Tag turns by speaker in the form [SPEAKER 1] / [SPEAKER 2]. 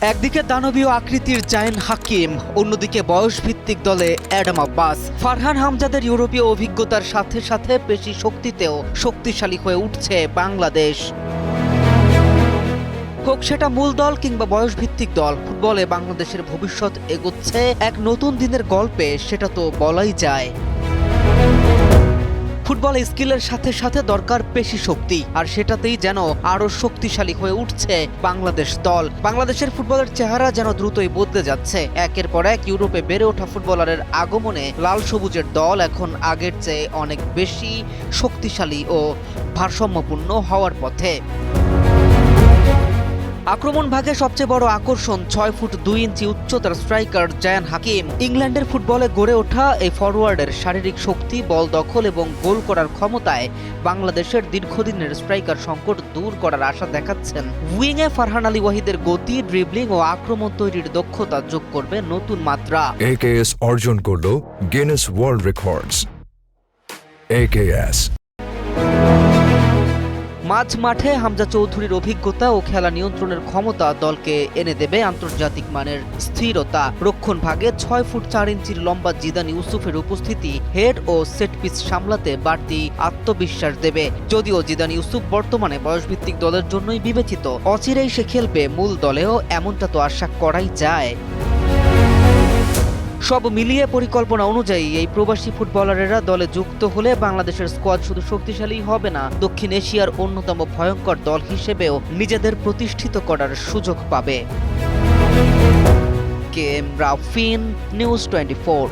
[SPEAKER 1] একদিকে দানবীয় আকৃতির জায়েন হাকিম, অন্যদিকে বয়সভিত্তিক দলে অ্যাডাম আব্বাস। ফারহান হামজাদের ইউরোপীয় অভিজ্ঞতার সাথে সাথে পেশি শক্তিতেও শক্তিশালী হয়ে উঠছে বাংলাদেশ। হোক সেটা মূল দল কিংবা বয়সভিত্তিক দল, ফুটবলে বাংলাদেশের ভবিষ্যৎ এগোচ্ছে এক নতুন দিনের গল্পে, সেটা তো বলাই যায়। ফুটবল স্কিলের সাথে সাথে দরকার পেশি শক্তি, আর সেটাতেই যেন আরো শক্তিশালী হয়ে উঠছে বাংলাদেশ দল। বাংলাদেশের ফুটবলের চেহারা যেন দ্রুতই বদলে যাচ্ছে। একের পর এক ইউরোপে বেড়ে ওঠা ফুটবলারের আগমনে লাল সবুজের দল এখন আগের চেয়ে অনেক বেশি শক্তিশালী ও ভারসাম্যপূর্ণ হওয়ার পথে। আক্রমণ ভাগে সবচেয়ে বড় আকর্ষণ 6 ফুট 2 ইঞ্চি উচ্চতার স্ট্রাইকার জায়ান হাকিম। ইংল্যান্ডের ফুটবলে গড়ে ওঠা এই ফরওয়ার্ডের শারীরিক শক্তি, বল দখল এবং গোল করার ক্ষমতায় বাংলাদেশের দীর্ঘদিনের স্ট্রাইকার সংকট দূর করার আশা দেখাচ্ছেন। উইংয়ে ফারহান আলী ওয়াহিদের গতি, ড্রিবলিং ও আক্রমণ তৈরির দক্ষতা যোগ করবে নতুন মাত্রা।
[SPEAKER 2] AKS অর্জন করলো গিনেস ওয়ার্ল্ড রেকর্ডস। AKS
[SPEAKER 1] মাঝ মাঠে হামজা চৌধুরীর অভিজ্ঞতা ও খেলা নিয়ন্ত্রণের ক্ষমতা দলকে এনে দেবে আন্তর্জাতিক মানের স্থিরতা। রক্ষণ ভাগে 6 ফুট 4 ইঞ্চির লম্বা জিদান ইউসুফের উপস্থিতি হেড ও সেট পিস সামলাতে বাড়তি আত্মবিশ্বাস দেবে। যদিও জিদান ইউসুফ বর্তমানে বয়সভিত্তিক দলের জন্যই বিবেচিত, অচিরেই সে খেলবে মূল দলেও, এমনটা তো আশা করাই যায়। সব মিলিয়ে পরিকল্পনা অনুযায়ী এই প্রবাসী ফুটবলারেরা দলে যুক্ত হলে বাংলাদেশের স্কোয়াড শুধু শক্তিশালী হবে না, দক্ষিণ এশিয়ার অন্যতম ভয়ঙ্কর দল হিসেবেও নিজেদের প্রতিষ্ঠিত করার সুযোগ পাবে। KM রাফিন, নিউজ 24।